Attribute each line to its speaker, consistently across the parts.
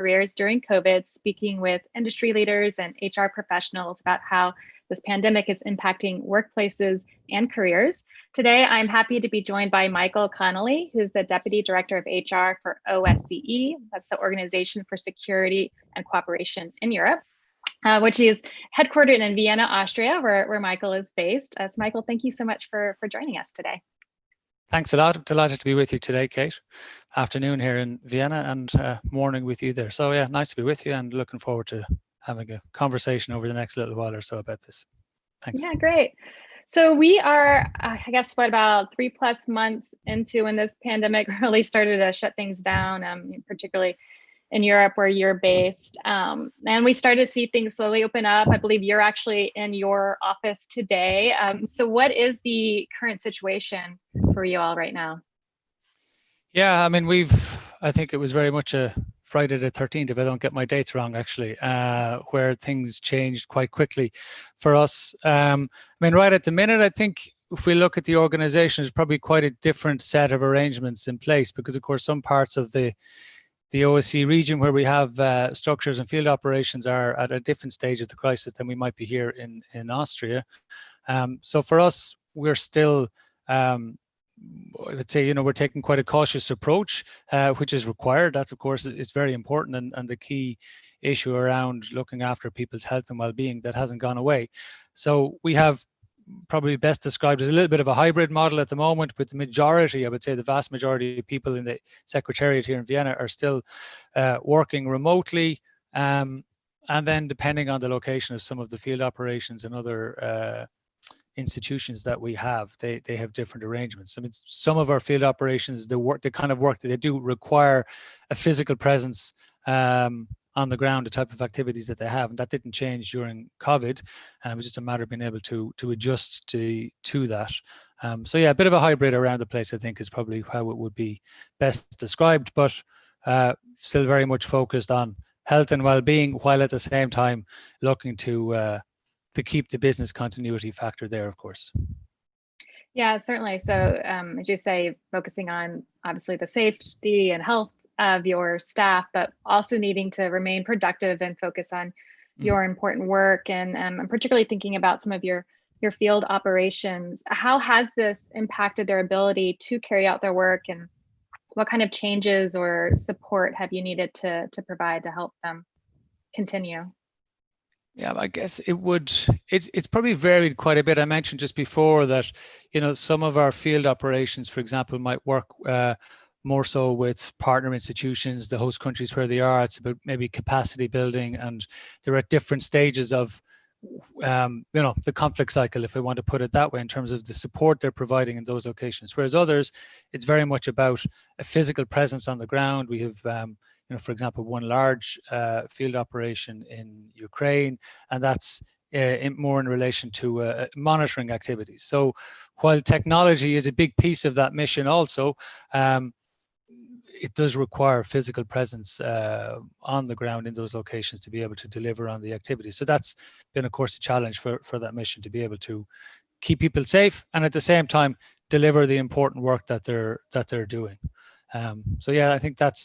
Speaker 1: careers during COVID, speaking with industry leaders and HR professionals about how this pandemic is impacting workplaces and careers. Today, I'm happy to be joined by Micheal Conneely, who's the Deputy Director of HR for OSCE. That's the Organization for Security and Cooperation in Europe, which is headquartered in Vienna, Austria, where Micheal is based. So Micheal, thank you so much for joining us today.
Speaker 2: Thanks a lot. Delighted to be with you today, Kate. Afternoon here in Vienna and morning with you there. So yeah, nice to be with you and looking forward to having a conversation over the next little while or so about this. Thanks.
Speaker 1: Yeah, great. So we are, I guess, about 3+ months into when this pandemic really started to shut things down, particularly in Europe where you're based. And we started to see things slowly open up. I believe you're actually in your office today. So what is the current situation for you all right now?
Speaker 2: Yeah, I mean, I think it was very much a Friday the 13th, if I don't get my dates wrong, actually, where things changed quite quickly for us. I mean, right at the minute, I think if we look at the organization, there's probably quite a different set of arrangements in place because, of course, some parts of the OSCE region where we have structures and field operations are at a different stage of the crisis than we might be here in Austria. So for us, we're still, I would say, we're taking quite a cautious approach, which is required. That, of course, is very important and the key issue around looking after people's health and well-being that hasn't gone away. So we have probably best described as a little bit of a hybrid model at the moment, with the majority, I would say the vast majority of people in the Secretariat here in Vienna are still working remotely. And then depending on the location of some of the field operations and other institutions that we have, they have different arrangements. I mean, some of our field operations, the kind of work that they do require a physical presence on the ground, the type of activities that they have, and that didn't change during COVID. It was just a matter of being able to adjust to that. So yeah, a bit of a hybrid around the place, I think, is probably how it would be best described, but still very much focused on health and well-being, while at the same time looking to keep the business continuity factor there, of course.
Speaker 1: Yeah, certainly. So as you say, focusing on obviously the safety and health of your staff, but also needing to remain productive and focus on your important work. And I'm particularly thinking about some of your field operations. How has this impacted their ability to carry out their work, and what kind of changes or support have you needed to provide to help them continue?
Speaker 2: Yeah, I guess it's probably varied quite a bit. I mentioned just before that, some of our field operations, for example, might work more so with partner institutions, the host countries where they are. It's about maybe capacity building, and they're at different stages of, the conflict cycle, if we want to put it that way, in terms of the support they're providing in those locations. Whereas others, it's very much about a physical presence on the ground. We have, for example, one large field operation in Ukraine, and that's more in relation to monitoring activities. So while technology is a big piece of that mission also, it does require physical presence on the ground in those locations to be able to deliver on the activities. So that's been, of course, a challenge for that mission, to be able to keep people safe and at the same time deliver the important work that they're doing. So yeah, I think that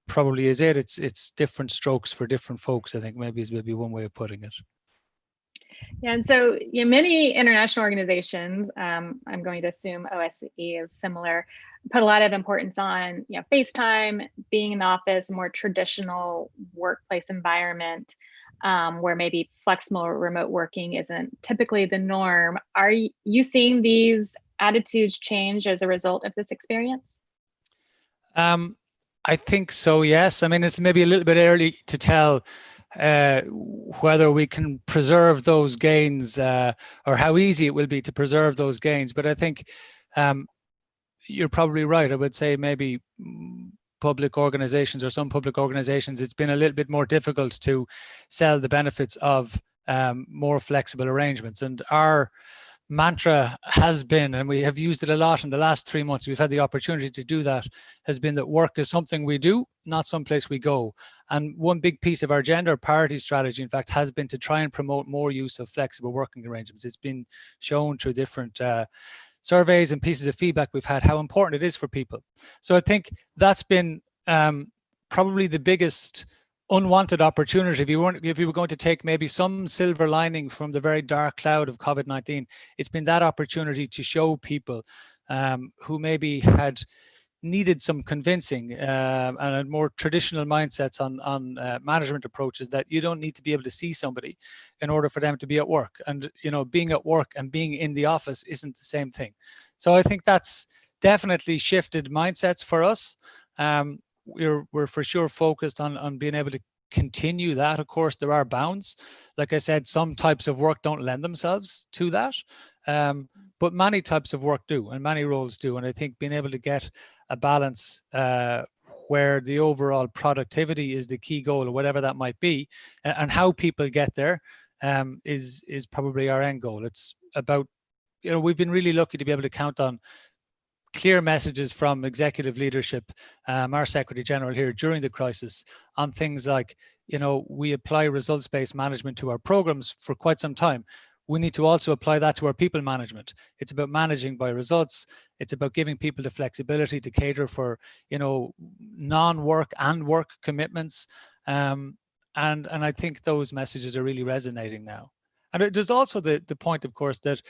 Speaker 2: probably is it. It's different strokes for different folks, I think, maybe is one way of putting it.
Speaker 1: Yeah, and so many international organizations, I'm going to assume OSCE is similar, put a lot of importance on FaceTime, being in the office, a more traditional workplace environment where maybe flexible remote working isn't typically the norm. Are you seeing these attitudes change as a result of this experience?
Speaker 2: I think so, yes. I mean, it's maybe a little bit early to tell whether we can preserve those gains or how easy it will be to preserve those gains. But I think you're probably right. I would say maybe public organizations, or some public organizations, it's been a little bit more difficult to sell the benefits of more flexible arrangements. And our mantra has been, and we have used it a lot in the last 3 months, we've had the opportunity to do that, has been that work is something we do, not someplace we go. And one big piece of our gender parity strategy, in fact, has been to try and promote more use of flexible working arrangements. It's been shown through different surveys and pieces of feedback we've had how important it is for people. So I think that's been probably the biggest unwanted opportunity. If you were going to take maybe some silver lining from the very dark cloud of COVID-19, it's been that opportunity to show people who maybe had needed some convincing and more traditional mindsets on management approaches, that you don't need to be able to see somebody in order for them to be at work. And being at work and being in the office isn't the same thing. So I think that's definitely shifted mindsets for us. We're for sure focused on being able to continue that. Of course, there are bounds. Like I said, some types of work don't lend themselves to that. But many types of work do, and many roles do. And I think being able to get a balance where the overall productivity is the key goal, or whatever that might be, and how people get there is probably our end goal. It's about, we've been really lucky to be able to count on clear messages from executive leadership, our Secretary General here during the crisis, on things like, we apply results-based management to our programs for quite some time. We need to also apply that to our people management. It's about managing by results. It's about giving people the flexibility to cater for, non-work and work commitments. And I think those messages are really resonating now. And there's also the point, of course, that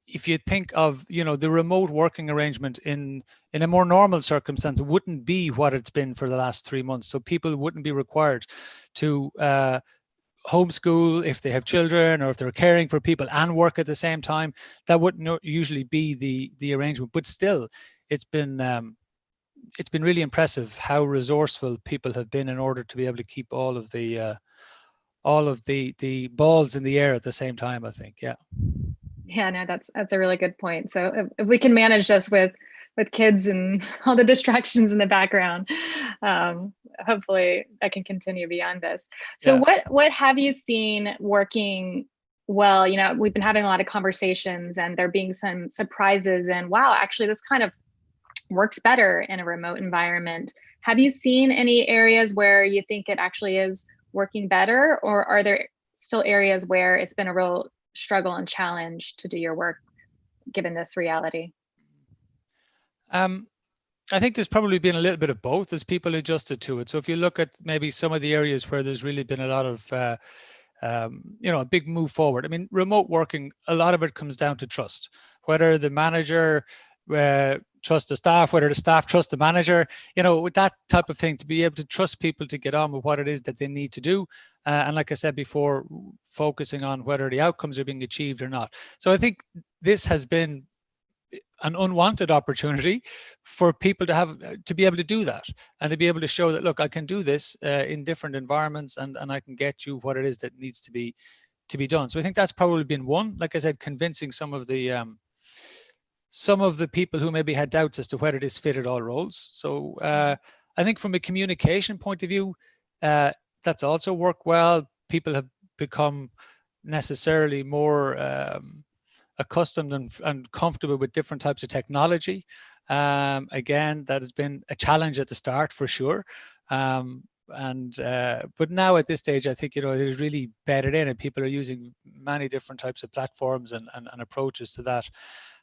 Speaker 2: if you think of, the remote working arrangement in a more normal circumstance, wouldn't be what it's been for the last 3 months. So people wouldn't be required to homeschool if they have children, or if they're caring for people and work at the same time. That wouldn't usually be the arrangement. But still, it's been really impressive how resourceful people have been in order to be able to keep all of the balls in the air at the same time, I think.
Speaker 1: Yeah, no, that's a really good point. So if we can manage this with kids and all the distractions in the background, hopefully that can continue beyond this. So what have you seen working well? We've been having a lot of conversations, and there being some surprises, and wow, actually this kind of works better in a remote environment. Have you seen any areas where you think it actually is working better, or are there still areas where it's been a real struggle and challenge to do your work given this reality?
Speaker 2: I think there's probably been a little bit of both as people adjusted to it. So if you look at maybe some of the areas where there's really been a lot of a big move forward. I mean, remote working, a lot of it comes down to trust, whether the manager trust the staff, whether the staff trust the manager, with that type of thing, to be able to trust people to get on with what it is that they need to do. And like I said before, focusing on whether the outcomes are being achieved or not. So I think this has been an unwanted opportunity for people to be able to do that, and to be able to show that, look, I can do this in different environments, and I can get you what it is that needs to be done. So I think that's probably been one, like I said, convincing some of the people who maybe had doubts as to whether this fitted all roles. So I think from a communication point of view, that's also worked well. People have become necessarily more accustomed and comfortable with different types of technology. Again, that has been a challenge at the start for sure. But now at this stage, I think, it is really bedded in, and people are using many different types of platforms and approaches to that.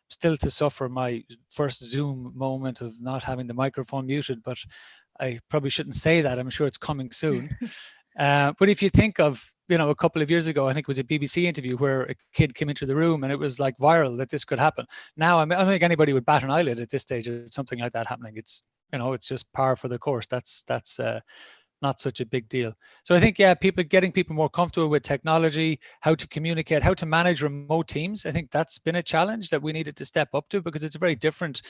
Speaker 2: Still to suffer my first Zoom moment of not having the microphone muted, but I probably shouldn't say that. I'm sure it's coming soon. But if you think of, a couple of years ago, I think it was a BBC interview where a kid came into the room and it was like viral that this could happen. Now, I don't think anybody would bat an eyelid at this stage at something like that happening. It's, it's just par for the course. That's not such a big deal. So I think, getting people more comfortable with technology, how to communicate, how to manage remote teams. I think that's been a challenge that we needed to step up to, because it's a very different,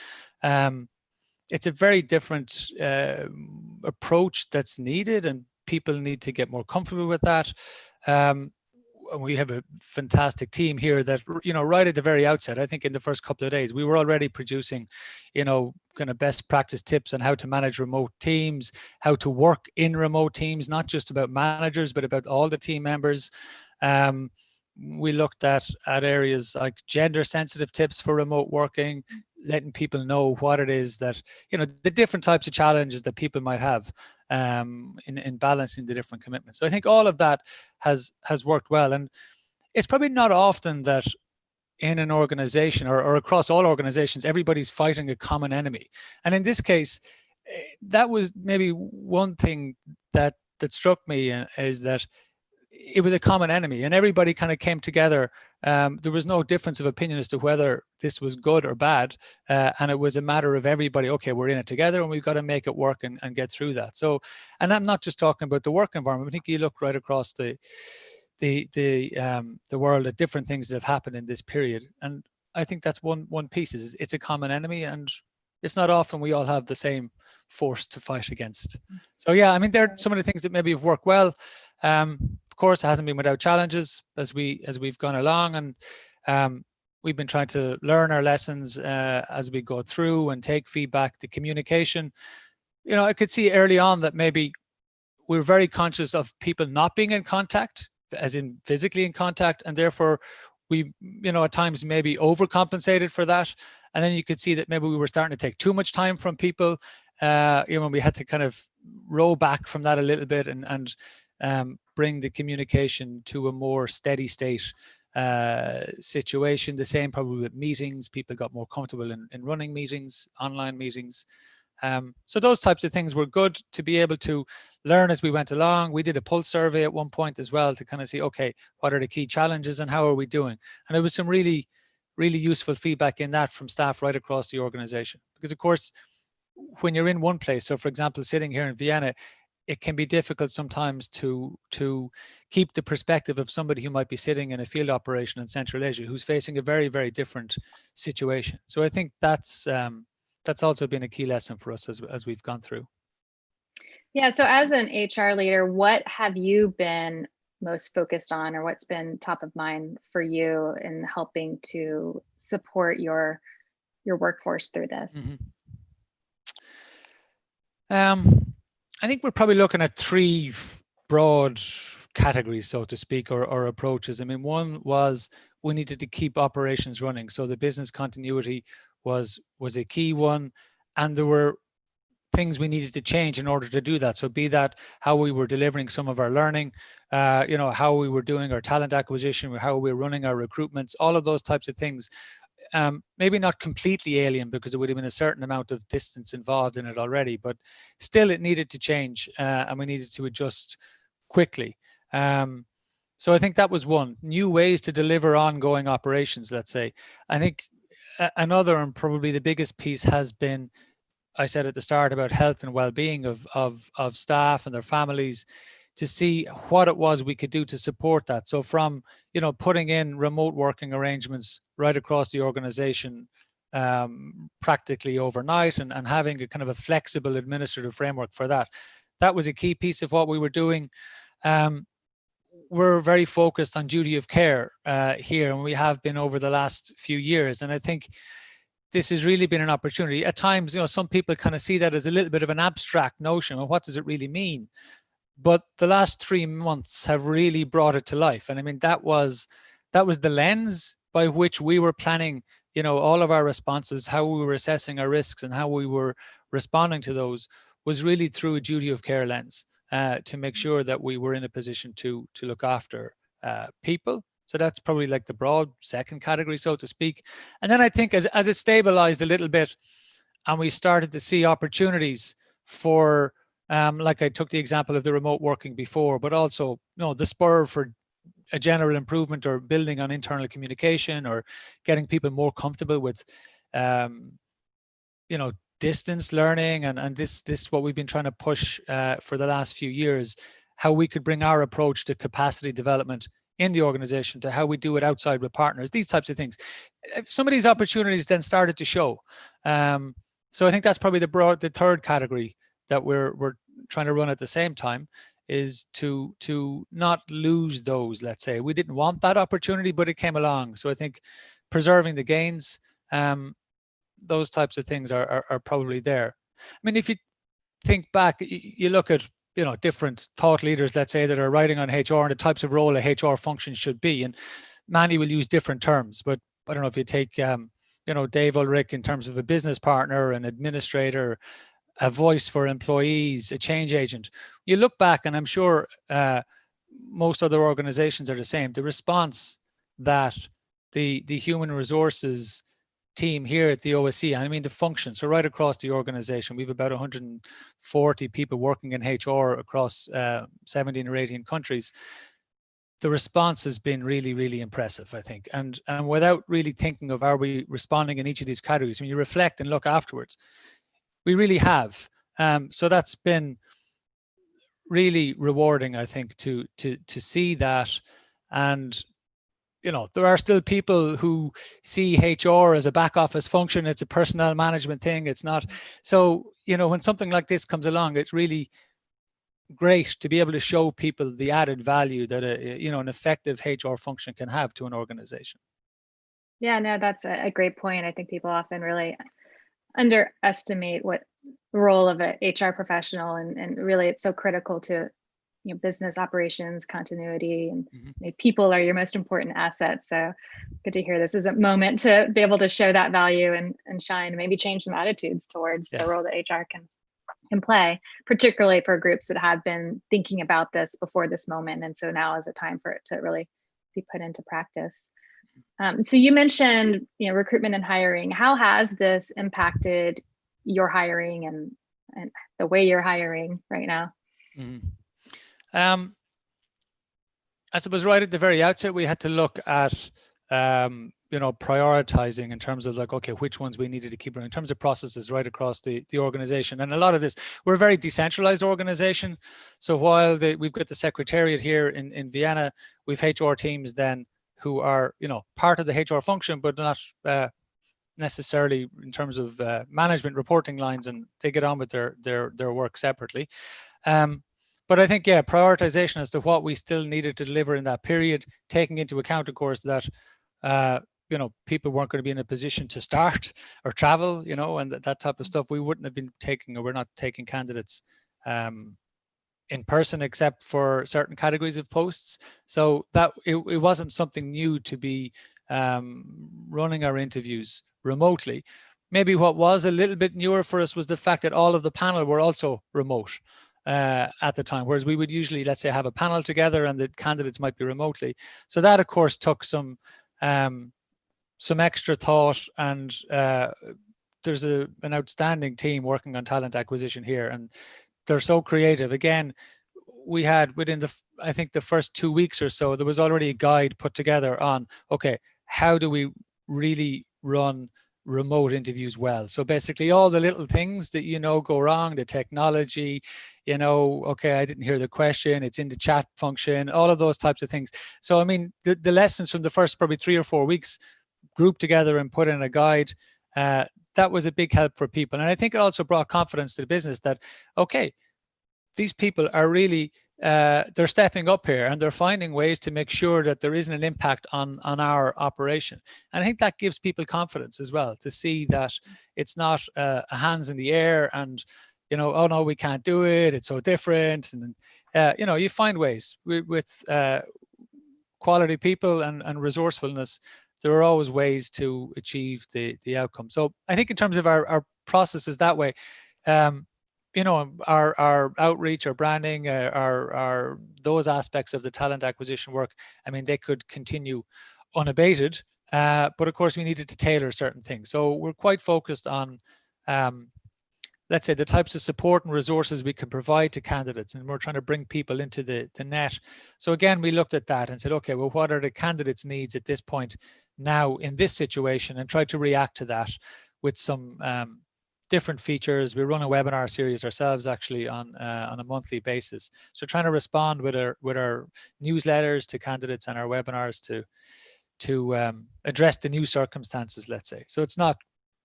Speaker 2: approach that's needed, and people need to get more comfortable with that. We have a fantastic team here that, right at the very outset, I think in the first couple of days, we were already producing, kind of best practice tips on how to manage remote teams, how to work in remote teams, not just about managers, but about all the team members. We looked at areas like gender sensitive tips for remote working, letting people know what it is that, the different types of challenges that people might have in balancing the different commitments. So I think all of that has worked well. And it's probably not often that in an organization or across all organizations, everybody's fighting a common enemy. And in this case, that was maybe one thing that that struck me is that it was a common enemy, and everybody kind of came together. There was no difference of opinion as to whether this was good or bad, and it was a matter of everybody. Okay, we're in it together, and we've got to make it work and get through that. So, and I'm not just talking about the work environment. I think you look right across the world at different things that have happened in this period, and I think that's one piece. Is it's a common enemy, and it's not often we all have the same force to fight against. So yeah, I mean, there are some of the things that maybe have worked well. Of course, it hasn't been without challenges as we've gone along, and we've been trying to learn our lessons as we go through and take feedback. The communication, I could see early on that maybe we're very conscious of people not being in contact, as in physically in contact, and therefore we, at times maybe overcompensated for that. And then you could see that maybe we were starting to take too much time from people. We had to kind of roll back from that a little bit and bring the communication to a more steady state situation. The same probably with meetings. People got more comfortable in running meetings, online meetings. So those types of things were good to be able to learn as we went along. We did a pulse survey at one point as well to kind of see, okay, what are the key challenges and how are we doing? And there was some really, really useful feedback in that from staff right across the organization. Because of course, when you're in one place, so for example, sitting here in Vienna, it can be difficult sometimes to keep the perspective of somebody who might be sitting in a field operation in Central Asia, who's facing a very, very different situation. So I think that's also been a key lesson for us as we've gone through.
Speaker 1: Yeah. So as an HR leader, what have you been most focused on, or what's been top of mind for you in helping to support your workforce through this?
Speaker 2: I think we're probably looking at three broad categories, so to speak, or approaches. I mean, one was we needed to keep operations running. So the business continuity was a key one. And there were things we needed to change in order to do that. So be that how we were delivering some of our learning, how we were doing our talent acquisition, how we were running our recruitments, all of those types of things. Maybe not completely alien because there would have been a certain amount of distance involved in it already, but still it needed to change and we needed to adjust quickly. So I think that was one. New ways to deliver ongoing operations, let's say. I think another and probably the biggest piece has been, I said at the start about health and well-being of staff and their families, to see what it was we could do to support that. So from, putting in remote working arrangements right across the organization practically overnight and having a kind of a flexible administrative framework for that. That was a key piece of what we were doing. We're very focused on duty of care here, and we have been over the last few years. And I think this has really been an opportunity. At times, some people kind of see that as a little bit of an abstract notion. Well, what does it really mean? But the last 3 months have really brought it to life. And I mean, that was the lens by which we were planning, all of our responses, how we were assessing our risks and how we were responding to those, was really through a duty of care lens to make sure that we were in a position to look after people. So that's probably like the broad second category, so to speak. And then I think as it stabilized a little bit and we started to see opportunities for, like I took the example of the remote working before, but also, the spur for a general improvement or building on internal communication or getting people more comfortable with, distance learning and this what we've been trying to push for the last few years, how we could bring our approach to capacity development in the organization to how we do it outside with partners, these types of things. Some of these opportunities then started to show. So I think that's probably the third category that we're trying to run at the same time, is to not lose those. Let's say we didn't want that opportunity, but it came along. So I think preserving the gains, those types of things are probably there. I mean, if you think back, you look at different thought leaders, let's say, that are writing on HR and the types of role a HR function should be, and many will use different terms. But I don't know if you take Dave Ulrich in terms of a business partner, an administrator, a voice for employees, a change agent. You look back, and I'm sure most other organizations are the same. The response that the human resources team here at the OSCE, and I mean the function, so right across the organization, we have about 140 people working in HR across 17 or 18 countries. The response has been really, really impressive, I think. And without really thinking of are we responding in each of these categories, when you reflect and look afterwards, we really have. So that's been really rewarding, I think, to see that. And there are still people who see HR as a back office function. It's a personnel management thing. It's not. So, when something like this comes along, it's really great to be able to show people the added value that an effective HR function can have to an organization.
Speaker 1: Yeah, no, that's a great point. I think people often really underestimate what the role of a HR professional, and really it's so critical to business operations continuity, and people are your most important asset. So good to hear this is a moment to be able to show that value and shine, and maybe change some attitudes towards the role that HR can play, particularly for groups that have been thinking about this before this moment. And so now is a time for it to really be put into practice. So you mentioned, recruitment and hiring. How has this impacted your hiring and the way you're hiring right now?
Speaker 2: I suppose right at the very outset, we had to look at prioritizing in terms of like, okay, which ones we needed to keep running in terms of processes right across the organization. And a lot of this, we're a very decentralized organization. So while we've got the secretariat here in Vienna, we've HR teams then who are, part of the HR function, but not necessarily in terms of management reporting lines, and they get on with their work separately. But I think, prioritization as to what we still needed to deliver in that period, taking into account, of course, that people weren't going to be in a position to start or travel, and that type of stuff. We wouldn't have been taking, or we're not taking candidates in person except for certain categories of posts. So that it wasn't something new to be running our interviews remotely. Maybe what was a little bit newer for us was the fact that all of the panel were also remote at the time, whereas we would usually, let's say, have a panel together and the candidates might be remotely. So that, of course, took some extra thought, and there's an outstanding team working on talent acquisition here, and they're so creative. Again, we had within I think the first 2 weeks or so, there was already a guide put together on, okay, how do we really run remote interviews well? So basically all the little things that go wrong, the technology, okay, I didn't hear the question, it's in the chat function, all of those types of things. So I mean, the lessons from the first probably 3 or 4 weeks grouped together and put in a guide, that was a big help for people. And I think it also brought confidence to the business that, okay, these people are really they're stepping up here, and they're finding ways to make sure that there isn't an impact on our operation. And I think that gives people confidence as well, to see that it's not a hands in the air and oh no, we can't do it, it's so different. And you find ways with quality people and resourcefulness. There are always ways to achieve the outcome. So I think in terms of our processes that way, our outreach, our branding, our those aspects of the talent acquisition work, I mean, they could continue unabated, but of course we needed to tailor certain things. So we're quite focused on, let's say, the types of support and resources we can provide to candidates, and we're trying to bring people into the net. So again, we looked at that and said, okay, well, what are the candidates' needs at this point now in this situation, and tried to react to that with some different features. We run a webinar series ourselves actually on a monthly basis. So trying to respond with our newsletters to candidates and our webinars to address the new circumstances, let's say. So it's not,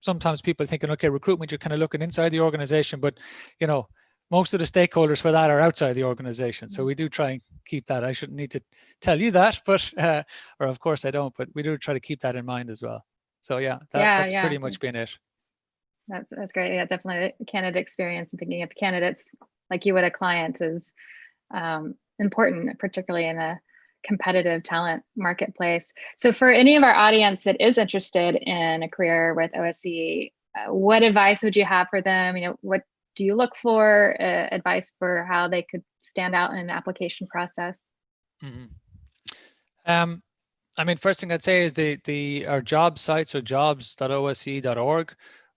Speaker 2: sometimes people are thinking, okay, recruitment, you're kind of looking inside the organization, but most of the stakeholders for that are outside the organization. So we do try and keep that. I shouldn't need to tell you that, but or of course I don't, but we do try to keep that in mind as well. So that's pretty much been it.
Speaker 1: That's great. Yeah, definitely the candidate experience and thinking of candidates like you would a client is important, particularly in a competitive talent marketplace. So for any of our audience that is interested in a career with OSCE, what advice would you have for them? What do you look for? Advice for how they could stand out in an application process?
Speaker 2: Mm-hmm. I mean, first thing I'd say is our job sites are jobs.osce.org.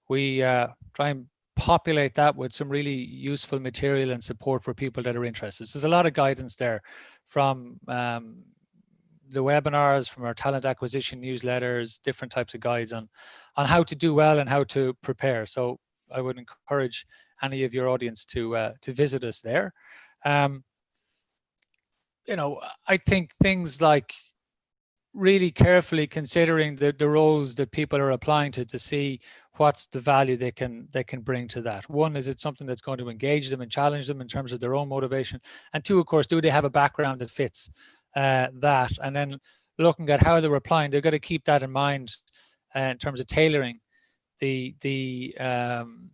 Speaker 2: We try and populate that with some really useful material and support for people that are interested. So there's a lot of guidance there from the webinars, from our talent acquisition newsletters, different types of guides on how to do well and how to prepare. So I would encourage any of your audience to visit us there. You know, I think things like really carefully considering the roles that people are applying to see what's the value they can bring to that. One, is it something that's going to engage them and challenge them in terms of their own motivation? And two, of course, do they have a background that fits that? And then looking at how they're applying, they've got to keep that in mind in terms of tailoring the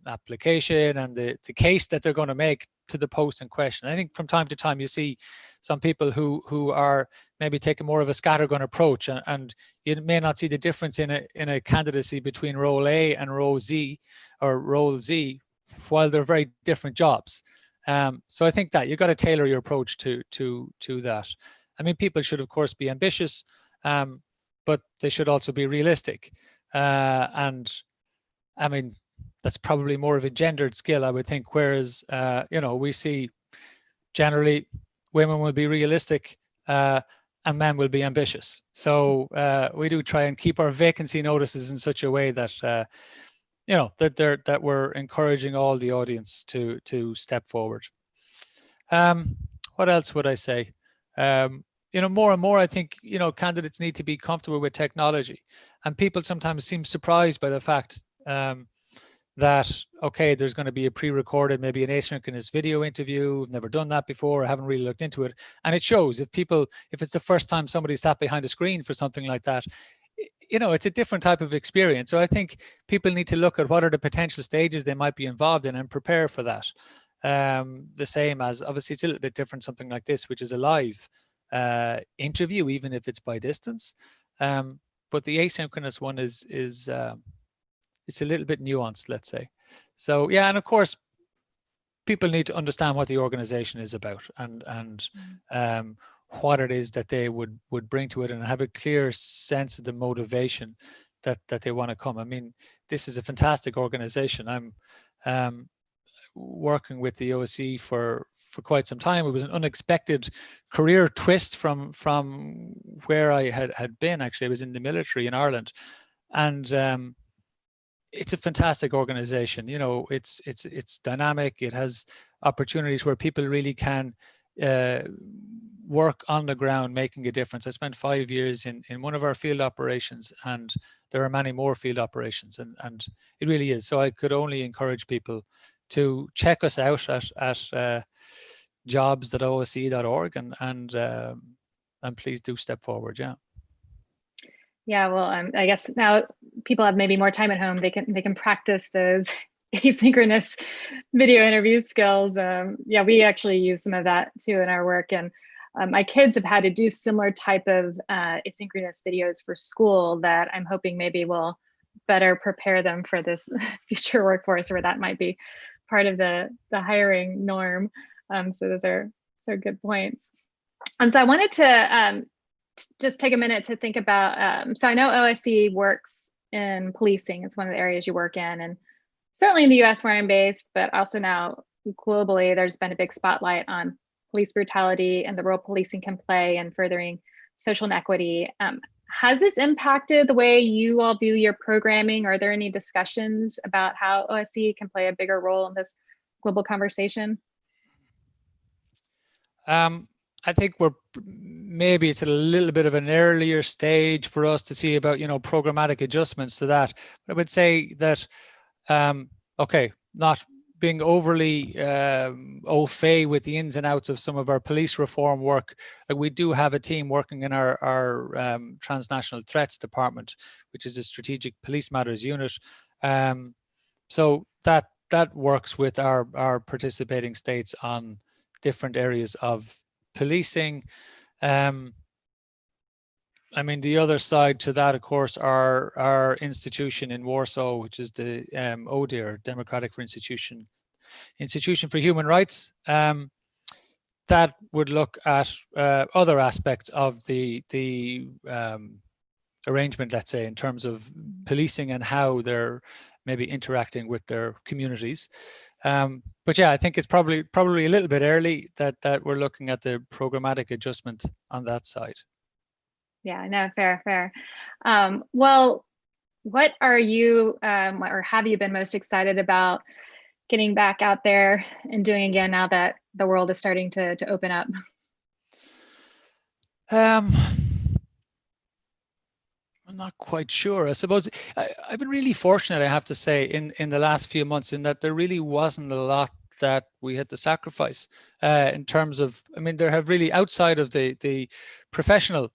Speaker 2: application and the case that they're going to make to the post in question. I think from time to time you see some people who are maybe taking more of a scattergun approach, and you may not see the difference in a candidacy between role A and role Z or role Z, while they're very different jobs. So I think that you've got to tailor your approach to that. I mean, people should of course be ambitious, but they should also be realistic. And I mean, that's probably more of a gendered skill, I would think. Whereas, you know, we see generally women will be realistic and men will be ambitious. So we do try and keep our vacancy notices in such a way that, you know, that we're encouraging all the audience to step forward. What else would I say? You know, more and more, I think, you know, candidates need to be comfortable with technology, and people sometimes seem surprised by the fact that, okay, there's going to be a pre-recorded, maybe an asynchronous video interview. We've never done that before, I haven't really looked into it. And it shows if it's the first time somebody sat behind a screen for something like that, you know, it's a different type of experience. So I think people need to look at what are the potential stages they might be involved in and prepare for that. The same as, obviously, it's a little bit different, something like this, which is a live interview, even if it's by distance. But the asynchronous one is it's a little bit nuanced, let's say. So yeah, and of course, people need to understand what the organization is about and what it is that they would bring to it, and have a clear sense of the motivation that they want to come. I mean, this is a fantastic organization. I'm working with the OSCE for quite some time. It was an unexpected career twist from where I had been. Actually, I was in the military in Ireland, and it's a fantastic organization. You know, it's dynamic. It has opportunities where people really can work on the ground, making a difference. I spent 5 years in one of our field operations, and there are many more field operations, and it really is. So I could only encourage people to check us out at jobs.osce.org, and please do step forward. Yeah.
Speaker 1: Yeah, well, I guess now people have maybe more time at home. They can practice those asynchronous video interview skills. Yeah, we actually use some of that too in our work, and my kids have had to do similar type of asynchronous videos for school that I'm hoping maybe will better prepare them for this future workforce, where that might be part of the hiring norm. So those are good points. So I wanted to just take a minute to think about, so I know OSCE works in policing. It's one of the areas you work in, and certainly in the US where I'm based, but also now globally, there's been a big spotlight on police brutality and the role policing can play in furthering social inequity. Has this impacted the way you all view your programming? Are there any discussions about how OSCE can play a bigger role in this global conversation?
Speaker 2: I think maybe it's a little bit of an earlier stage for us to see about, you know, programmatic adjustments to that. But I would say that, okay, not being overly au fait with the ins and outs of some of our police reform work, like we do have a team working in our transnational threats department, which is a strategic police matters unit. So that works with our participating states on different areas of policing. I mean, the other side to that, of course, our institution in Warsaw, which is the ODIHR, Democratic for Institution for Human Rights. that would look at other aspects of the arrangement, let's say, in terms of policing and how they're maybe interacting with their communities. But yeah, I think it's probably a little bit early that we're looking at the programmatic adjustment on that side.
Speaker 1: Yeah, no, fair. Well, what are you or have you been most excited about getting back out there and doing again now that the world is starting to open up?
Speaker 2: I'm not quite sure. I suppose I've been really fortunate, I have to say, in the last few months, in that there really wasn't a lot that we had to sacrifice in terms of, I mean, there have really, outside of the professional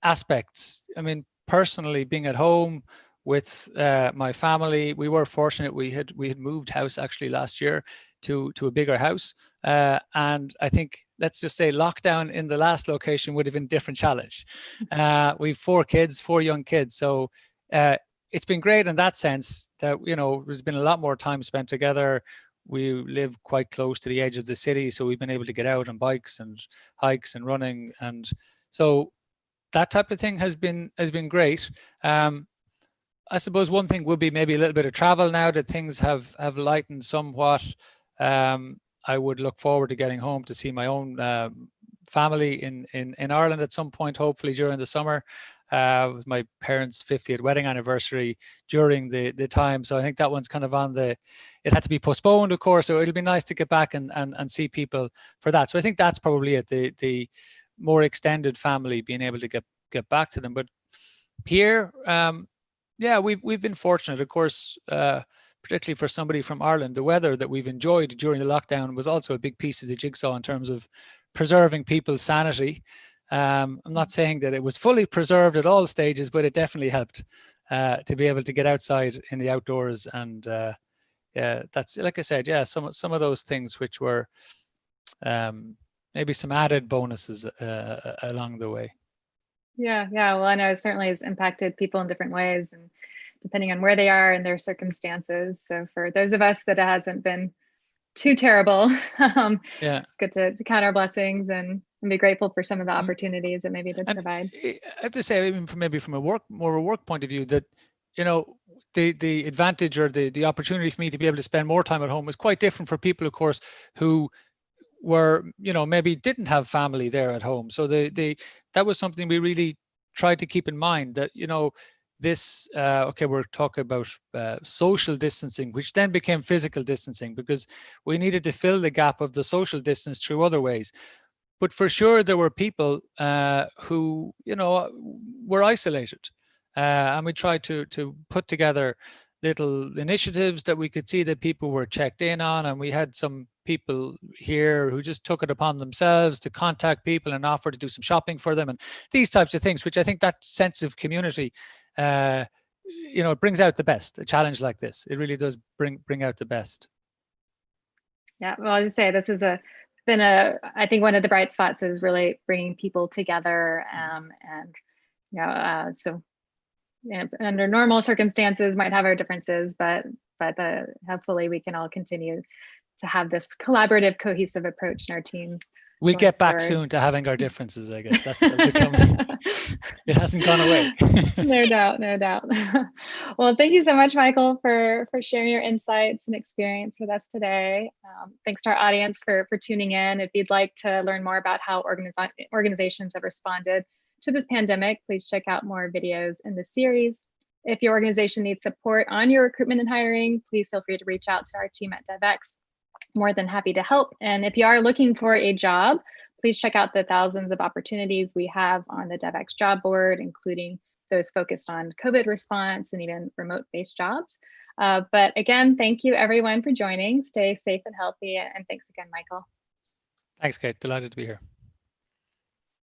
Speaker 2: aspects, I mean, personally being at home with my family, we were fortunate. We had moved house actually last year to a bigger house, and I think, let's just say, lockdown in the last location would have been a different challenge. We've 4 young kids, so it's been great in that sense that, you know, there's been a lot more time spent together. We live quite close to the edge of the city, so we've been able to get out on bikes and hikes and running, and so that type of thing has been great. I suppose one thing would be maybe a little bit of travel now that things have lightened somewhat. I would look forward to getting home to see my own family in Ireland at some point, hopefully during the summer. With my parents' 50th wedding anniversary during the time. So I think that one's kind of on it had to be postponed, of course, so it'll be nice to get back and see people for that. So I think that's probably it, the more extended family, being able to get back to them. But here, yeah, we've been fortunate, of course, particularly for somebody from Ireland. The weather that we've enjoyed during the lockdown was also a big piece of the jigsaw in terms of preserving people's sanity. I'm not saying that it was fully preserved at all stages, but it definitely helped to be able to get outside in the outdoors. And yeah, that's, like I said, yeah, some of those things which were maybe some added bonuses along the way.
Speaker 1: Yeah. Well, I know it certainly has impacted people in different ways and depending on where they are and their circumstances. So for those of us that it hasn't been too terrible,
Speaker 2: Yeah,
Speaker 1: it's good to count our blessings and be grateful for some of the opportunities that maybe did provide.
Speaker 2: I have to say, even from a work point of view, that, you know, the advantage or the opportunity for me to be able to spend more time at home was quite different for people, of course, who were, you know, maybe didn't have family there at home. So that was something we really tried to keep in mind, that, you know, this okay, we're talking about social distancing, which then became physical distancing, because we needed to fill the gap of the social distance through other ways. But for sure, there were people who, you know, were isolated, and we tried to put together little initiatives that we could see that people were checked in on, and we had some people here who just took it upon themselves to contact people and offer to do some shopping for them, and these types of things, which I think that sense of community, you know, it brings out the best. A challenge like this, it really does bring out the best.
Speaker 1: Yeah, well, I'll just say this is I think one of the bright spots is really bringing people together, and you know, so, you know, under normal circumstances might have our differences, but hopefully we can all continue to have this collaborative, cohesive approach in our teams.
Speaker 2: We'll get back
Speaker 1: forward.
Speaker 2: soon to having our differences, I guess. That's still to come. It hasn't gone away.
Speaker 1: No doubt. Well, thank you so much, Micheal, for sharing your insights and experience with us today. Thanks to our audience for tuning in. If you'd like to learn more about how organizations have responded to this pandemic, please check out more videos in the series. If your organization needs support on your recruitment and hiring, please feel free to reach out to our team at DevX. More than happy to help. And if you are looking for a job, please check out the thousands of opportunities we have on the DevX job board, including those focused on COVID response and even remote-based jobs. But again, thank you everyone for joining. Stay safe and healthy. And thanks again, Micheal.
Speaker 2: Thanks, Kate. Delighted to be here.